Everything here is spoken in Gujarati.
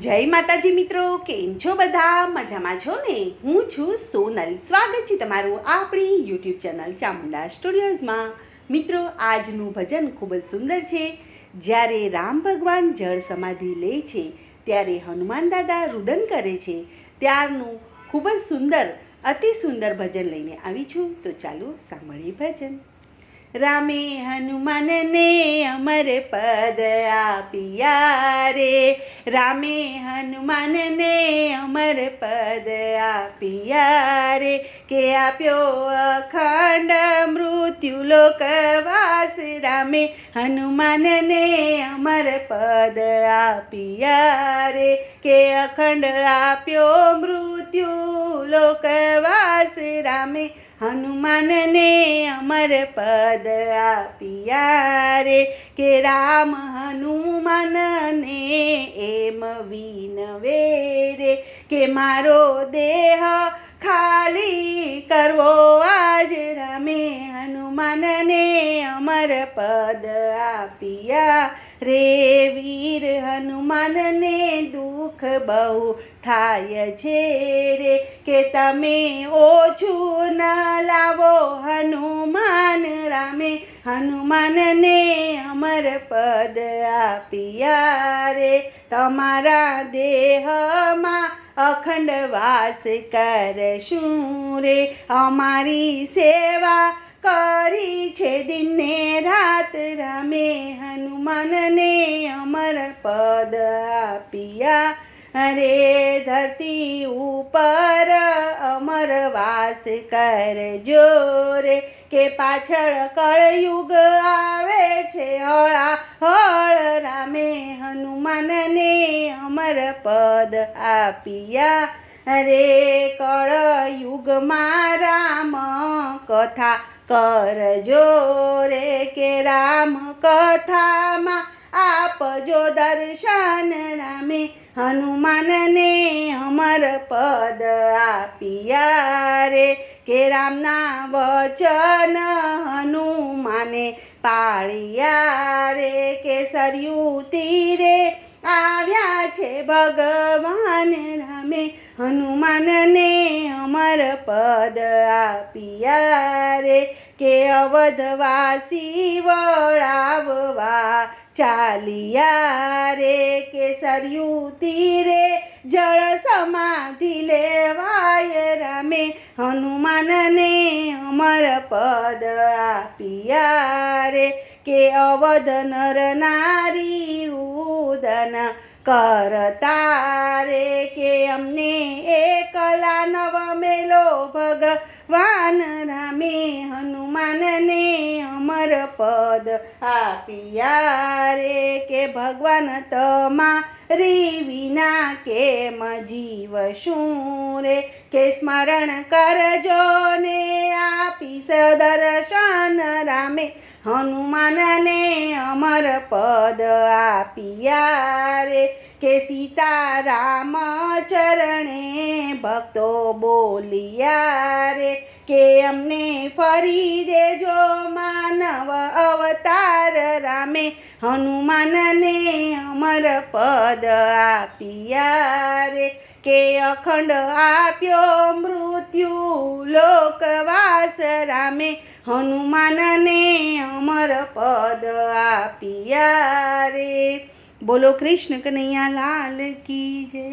જય માતાજી મિત્રો, કેમ છો બધા? મજામાં છો ને? હું છું સોનલ. સ્વાગત છે તમારું આપણી યુટ્યુબ ચેનલ ચામુંડા સ્ટુડિયોઝમાં. મિત્રો, આજનું ભજન ખૂબ જ સુંદર છે. જ્યારે રામ ભગવાન જળ સમાધિ લે છે ત્યારે હનુમાન દાદા રુદન કરે છે, ત્યારનું ખૂબ જ સુંદર, અતિ સુંદર ભજન લઈને આવી છું. તો ચાલો સાંભળીએ ભજન. રામે હનુમાનને અમર પદ આપ્યા રે, રામે હનુમાનને અમર પદ આપ્યા રે, કે આપ્યો અખંડ મૃત્યુ લોકવાસ. રામે હનુમાનને અમર પદ આપ્યા રે, કે અખંડ આપ્યો મૃત્યુ લોકવાસ. રામે હનુમાનને અમર પદ આપ્યા રે, કે રામ હનુમાનને એમ વિનવે રે, કે મારો દેહ ખાલી કરવો આજ. રામે હનુમાનને અમર પદ આપ્યા રે, વીર હનુમાનને દુઃખ બહુ થાય છે રે, કે તમે ઓછું ન લાવો હનુમાન. રામે હનુમાનને અમર પદ આપ્યા રે, તમારા દેહમાં અખંડ વાસ કરશું રે, અમારી સેવા કરી છે દિને રાત. રામે હનુમાનને અમર પદ આપ્યા રે, ધરતી ઉપર અમર વાસ કરજો રે, કે પાછળ કળયુગ આવે છે હળાહળ. રામે હનુમાનને અમર પદ આપ્યા રે, કળયુગમાં રામ કથા કરજો રે, કે રામ કથામાં આપજો દર્શન. રામે હનુમાનને અમર પદ આપ્યા રે, કે રામના વચન હનુમાને પાળ્યા રે, કે સરયુ તીરે આવ્યા છે ભગવાન. રામે હનુમાનને અમર પદ આપ્યા રે, કે અવધવાસી વળાવવા ચાલ્યા રે, કે સરયુ તીરે જળ સમાધિ લેવાય. રામે હનુમાનને અમર પદ આપ્યા રે, કે અવધ નર નારી રુદન કરતા રે, કે અમને એકલા નવ મેલો ભગવાન. રામે હનુમાનને અમર પદ આપ્યા રે, કે ભગવાન તમારી વિના કેમ જીવશું રે, કે સ્મરણ કરજો ને આપીશ દર્શન. રામે હનુમાનને અમર પદ આપ્યા રે, કે સીતારામ ચરણે ભક્તો બોલ્યા રે, કે અમને ફરી દેજો માનવ અવતાર. રામે હનુમાનને અમર પદ આપ્યા રે, કે અખંડ આપ્યો મૃત્યુ લોકવાસ. રામે હનુમાનને અમર પદ આપ્યા રે. બોલો કૃષ્ણ કનૈયા લાલ કી જય.